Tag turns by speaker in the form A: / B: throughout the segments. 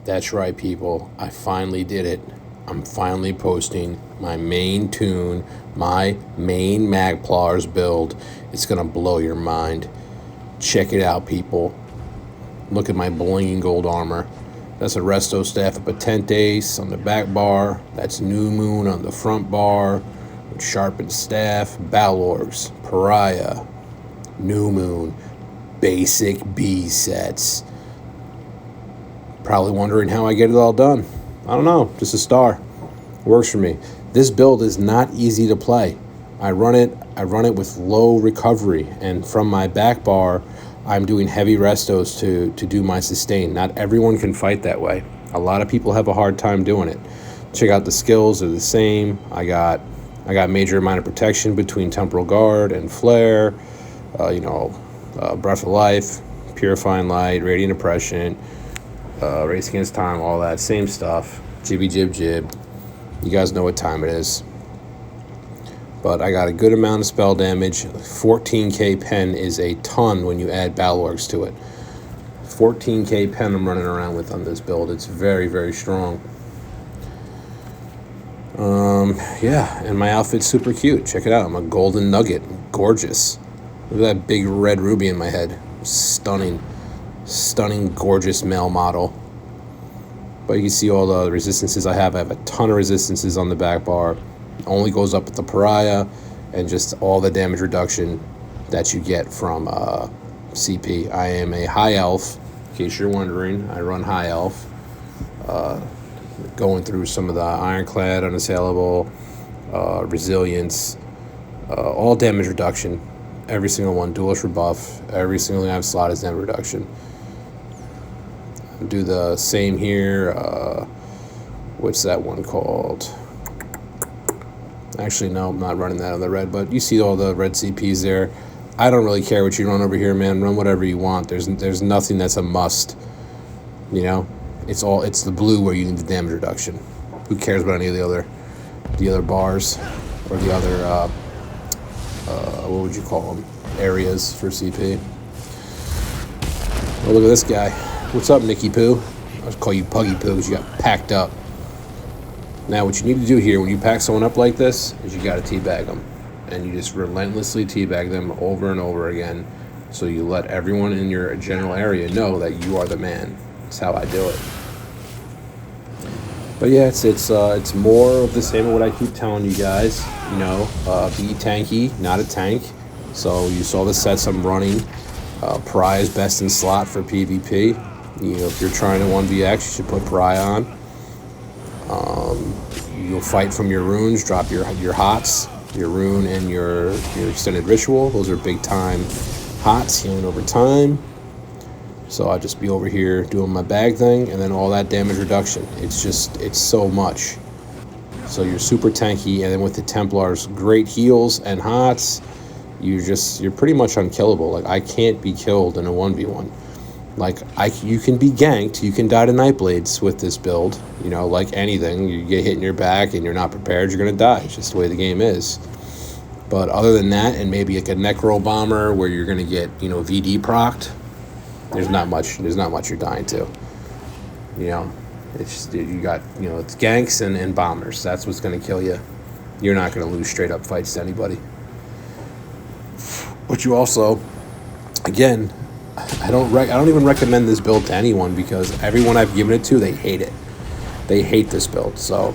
A: That's right, people. I finally did it. I'm finally posting my main tune, my main magplars build. It's going to blow your mind. Check it out, people. Look at my blinging gold armor. That's a resto staff of Potentes on the back bar. That's New Moon on the front bar. Sharpened staff, Balorgs, Pariah, New Moon, basic B sets. Probably wondering how I get it all done. I don't know, just a star. Works for me. This build is not easy to play. I run it with low recovery, and from my back bar, I'm doing heavy restos to do my sustain. Not everyone can fight that way. A lot of people have a hard time doing it. Check out the skills, they're the same. I got major amount of protection between Temporal Guard and Flare, Breath of Life, Purifying Light, Radiant Oppression, Race Against Time, all that same stuff. Jibby jib jib. You guys know what time it is. But I got a good amount of spell damage. 14k pen is a ton when you add Balorgs to it. 14k pen I'm running around with on this build. It's very, very strong. Yeah, and my outfit's super cute. Check it out. I'm a golden nugget. Gorgeous. Look at that big red ruby in my head. Stunning, gorgeous male model. But you can see all the resistances I have. I have a ton of resistances on the back bar. Only goes up with the Pariah, and just all the damage reduction that you get from CP. I am a high elf, in case you're wondering. I run high elf. Going through some of the Ironclad, Unassailable, Resilience, all damage reduction. Every single one, Duelist Rebuff. Every single thing I have slot is damage reduction. Do the same here. What's that one called? Actually, no, I'm not running that on the red, but you see all the red CPs there. I don't really care what you run over here, man. Run whatever you want. There's nothing that's a must. You know, it's the blue where you need the damage reduction. Who cares about any of the other bars or the other what would you call them, areas for CP? Oh, look at this guy. What's up, Nicky Poo? I'll just call you Puggy Poo because you got packed up. Now, what you need to do here when you pack someone up like this is you got to teabag them. And you just relentlessly teabag them over and over again. So you let everyone in your general area know that you are the man. That's how I do it. But yeah, it's more of the same of what I keep telling you guys. You know, be tanky, not a tank. So you saw the sets I'm running. Pariah is best in slot for PvP. You know, if you're trying to 1vx, you should put Pariah on. You'll fight from your runes, drop your hots, your rune and your extended ritual. Those are big time hots, healing over time. So I'll just be over here doing my bag thing, and then all that damage reduction. It's so much. So you're super tanky, and then with the Templars, great heals and hots, you're pretty much unkillable. Like, I can't be killed in a 1v1. Like, you can be ganked, you can die to Nightblades with this build. You know, like anything, you get hit in your back and you're not prepared, you're gonna die. It's just the way the game is. But other than that, and maybe like a Necro Bomber where you're gonna get, you know, VD procced, there's not much you're dying to. You know, it's just, you got, you know, it's ganks and bombers. That's what's gonna kill you. You're not gonna lose straight up fights to anybody. But you also, again, I don't even recommend this build to anyone because everyone I've given it to, they hate it. They hate this build, so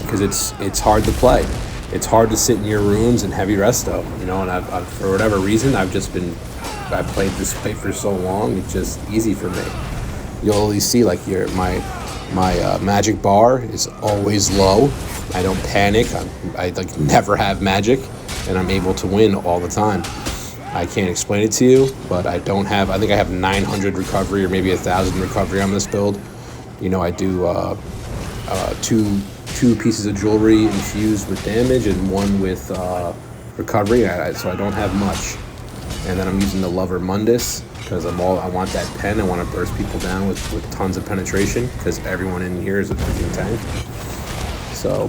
A: because it's hard to play. It's hard to sit in your runes and heavy resto, you know. And I've for whatever reason, I've played this fight for so long. It's just easy for me. You'll always see like my magic bar is always low. I don't panic. I like never have magic, and I'm able to win all the time. I can't explain it to you, but I think I have 900 recovery or maybe 1,000 recovery on this build. You know, I do two pieces of jewelry infused with damage and one with recovery, so I don't have much. And then I'm using the Lover Mundus because I want that pen. I want to burst people down with tons of penetration because everyone in here is a freaking tank. So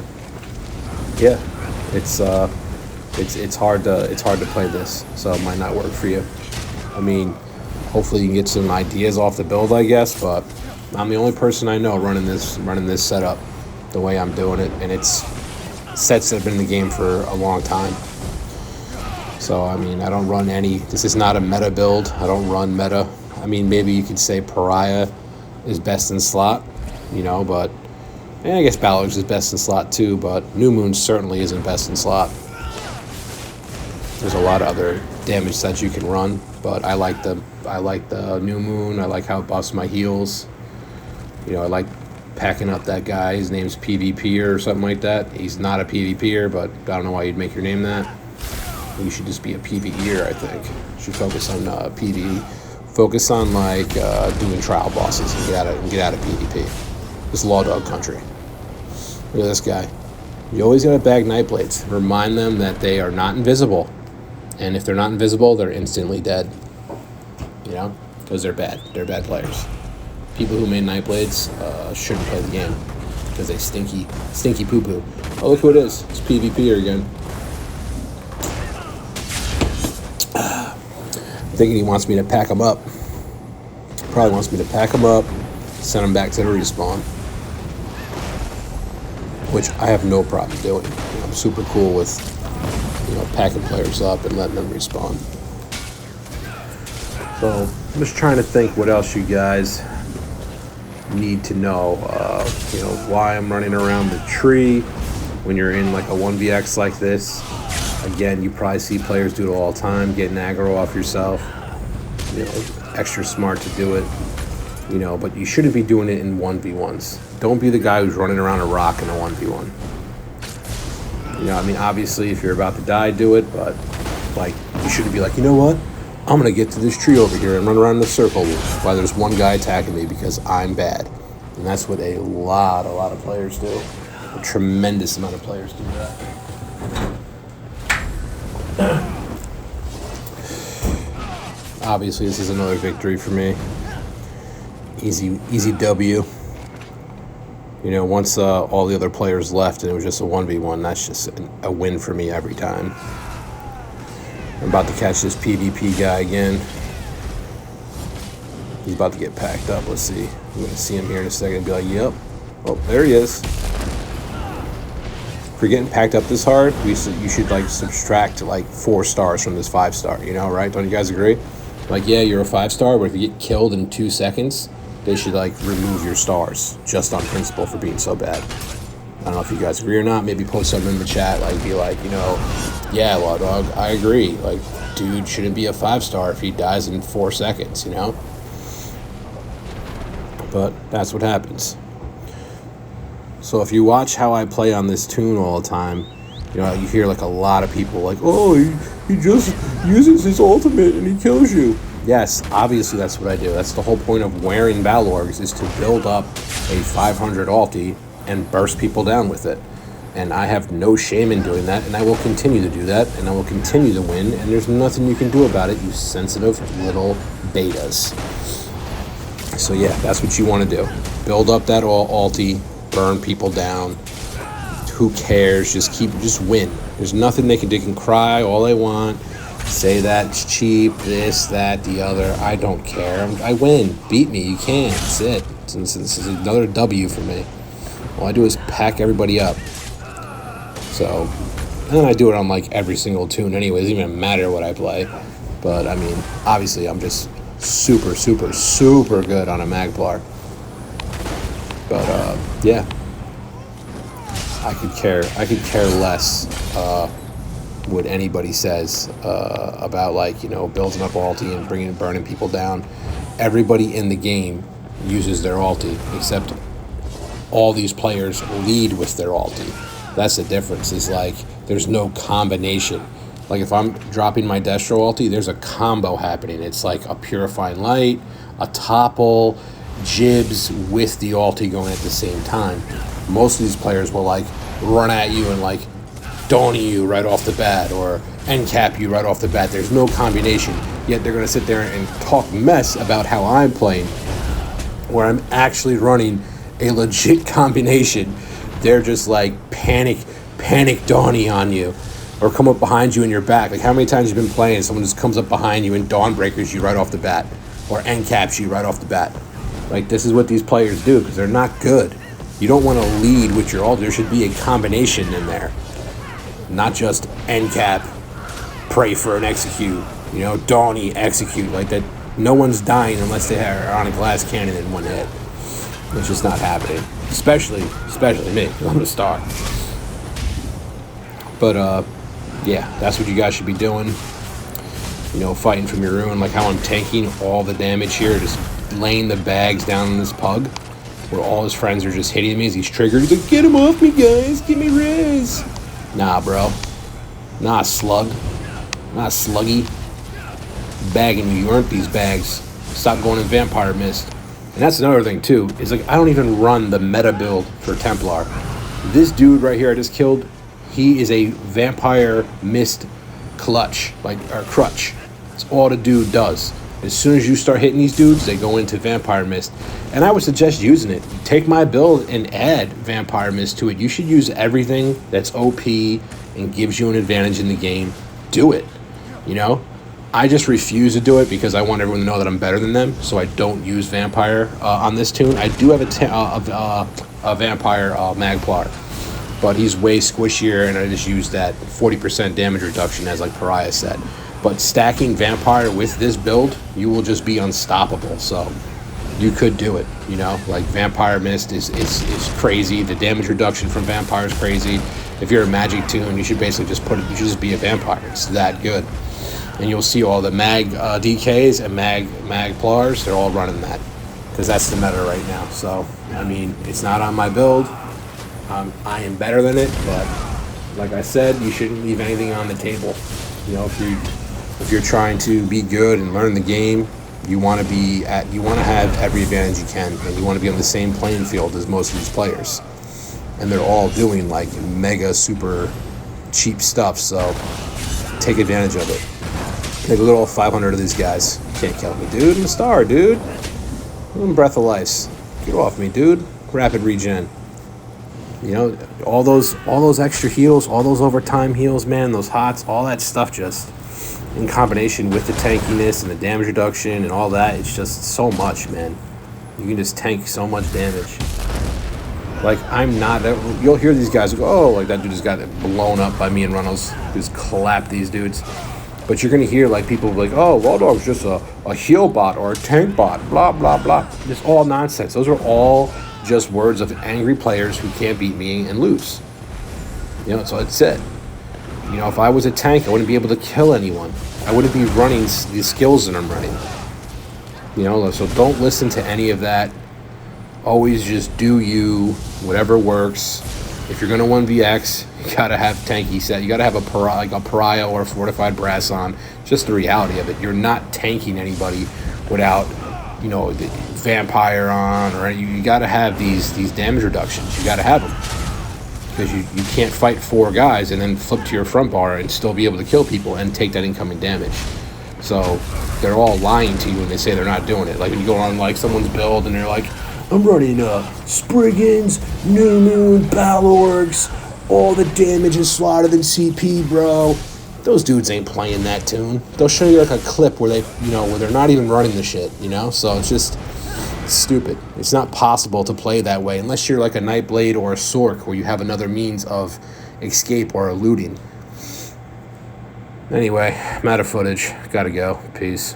A: yeah, it's hard to play this, so it might not work for you. I mean, hopefully you can get some ideas off the build, I guess, but I'm the only person I know running this setup the way I'm doing it, and it's sets that have been in the game for a long time. So, I mean, I don't run any. This is not a meta build. I don't run meta. I mean, maybe you could say Pariah is best in slot, but I guess Balor's is best in slot too, but New Moon certainly isn't best in slot. There's a lot of other damage sets you can run, but I like the New Moon. I like how it buffs my heals. I like packing up that guy. His name's PvPer or something like that. He's not a PvPer, but I don't know why you'd make your name that. You should just be a PvEer, I think. You should focus on PvE. Focus on doing trial bosses and get out of PvP. This Law Dog country. Look at this guy. You always gotta bag Nightblades. Remind them that they are not invisible. And if they're not invisible, they're instantly dead. Because they're bad. They're bad players. People who made Nightblades shouldn't play the game because they stinky poo-poo. Oh, look who it is. It's PvPer again. I'm thinking he wants me to pack him up. Probably wants me to pack him up, send him back to the respawn, which I have no problem doing. I'm super cool with, packing players up and letting them respawn. So I'm just trying to think what else you guys need to know. Why I'm running around the tree when you're in like a 1vx like this. Again, you probably see players do it all the time, getting aggro off yourself. Extra smart to do it. But you shouldn't be doing it in 1v1s. Don't be the guy who's running around a rock in a 1v1. Obviously, if you're about to die, do it, but you shouldn't be like, you know what? I'm gonna get to this tree over here and run around in a circle while there's one guy attacking me because I'm bad. And that's what a lot of players do. A tremendous amount of players do that. Obviously, this is another victory for me. Easy W. Once all the other players left and it was just a 1v1, that's just a win for me every time. I'm about to catch this PvP guy again. He's about to get packed up. Let's see. I'm going to see him here in a second and be like, yep. Oh, there he is. If you're getting packed up this hard, you should subtract 4 stars from this 5-star, right? Don't you guys agree? Yeah, you're a 5-star, but if you get killed in 2 seconds, they should remove your stars just on principle for being so bad. I don't know if you guys agree or not. Maybe post something in the chat, be like, yeah, Law Dog, I agree. Dude shouldn't be a 5-star if he dies in 4 seconds, But that's what happens. So if you watch how I play on this tune all the time, you hear a lot of people oh, he just uses his ultimate and he kills you. Yes, obviously that's what I do. That's the whole point of wearing Balorgs, is to build up a 500 ulti and burst people down with it. And I have no shame in doing that, and I will continue to do that, and I will continue to win, and there's nothing you can do about it, you sensitive little betas. So yeah, that's what you want to do. Build up that ulti, burn people down. Who cares? Just win. There's nothing they can cry all they want. Say that's cheap, this, that, the other. I don't care. I win. Beat me. You can. That's it. This is another W for me. All I do is pack everybody up. So, and then I do it on every single tune anyways. It doesn't even matter what I play. But, obviously I'm just super good on a magplar. But, yeah. I could care less what anybody says about building up ulti and burning people down. Everybody in the game uses their ulti, except all these players lead with their ulti. That's the difference. Is there's no combination. If I'm dropping my Destro ulti, there's a combo happening. It's a Purifying Light, a Topple, Jibs with the ulti going at the same time. Most of these players will run at you and Donny you right off the bat or end cap you right off the bat. There's no combination. Yet they're going to sit there and talk mess about how I'm playing, where I'm actually running a legit combination. They're just panic Donny on you, or come up behind you in your back. How many times you've been playing, someone just comes up behind you and Dawnbreakers you right off the bat, or end caps you right off the bat. Like, this is what these players do because they're not good. You don't want to lead with your ult. There should be a combination in there, not just end cap, pray for an execute, Dawny execute, like that. No one's dying unless they are on a glass cannon in one hit. It's just not happening, especially me. I'm a star. But yeah, that's what you guys should be doing. Fighting from your ruin, like how I'm tanking all the damage here, just laying the bags down on this pug, where all his friends are just hitting me as he's triggered. He's like, get him off me, guys, give me res. Nah, bro. Nah, slug. Nah, sluggy. Bagging you earned these bags. Stop going in Vampire Mist. And that's another thing too, is like I don't even run the meta build for Templar. This dude right here I just killed, he is a Vampire Mist crutch. That's all the dude does. As soon as you start hitting these dudes, they go into Vampire Mist. And I would suggest using it. Take my build and add Vampire Mist to it. You should use everything that's OP and gives you an advantage in the game. Do it. I just refuse to do it because I want everyone to know that I'm better than them, so I don't use Vampire on this tune. I do have a Vampire magplar, but he's way squishier, and I just use that 40% damage reduction as like Pariah said. But stacking Vampire with this build, you will just be unstoppable, so you could do it, like Vampire Mist is crazy. The damage reduction from Vampire is crazy. If you're a magic tune, you should basically you should just be a Vampire. It's that good. And you'll see all the mag DKs and magplars, they're all running that because that's the meta right now. So, I mean, it's not on my build. I am better than it, but like I said, you shouldn't leave anything on the table. If you're trying to be good and learn the game, you want to have every advantage you can, and you want to be on the same playing field as most of these players. And they're all doing like mega super cheap stuff, so take advantage of it. Take a little 500 of these guys. Can't kill me, dude. I'm a star, dude. I'm Breath of Life. Get off me, dude. Rapid regen. All those extra heals, all those overtime heals, man, those hots, all that stuff just in combination with the tankiness and the damage reduction and all that, it's just so much, man. You can just tank so much damage. Like, you'll hear these guys go, oh, like that dude just got blown up by me and Runnels. Just clap these dudes. But you're going to hear, like, people like, oh, Law Dog's just a heal bot or a tank bot, blah, blah, blah. It's all nonsense. Those are all just words of angry players who can't beat me and lose. So it's it. If I was a tank, I wouldn't be able to kill anyone. I wouldn't be running the skills that I'm running. So don't listen to any of that. Always just do you, whatever works. If you're going to 1vx, you got to have tanky set. You got to have a Pariah or a Fortified Brass on. Just the reality of it. You're not tanking anybody without, the Vampire on. Or you got to have these damage reductions. You got to have them. Because you can't fight 4 guys and then flip to your front bar and still be able to kill people and take that incoming damage. So they're all lying to you when they say they're not doing it. Like when you go on like someone's build and they're like, I'm running Spriggans, New Moon, Balorgs, all the damage is slotted in CP, bro. Those dudes ain't playing that tune. They'll show you like a clip where where they're not even running the shit, So it's just stupid. It's not possible to play that way unless you're like a Nightblade or a Sork where you have another means of escape or eluding. Anyway, I'm out of footage. Gotta go. Peace.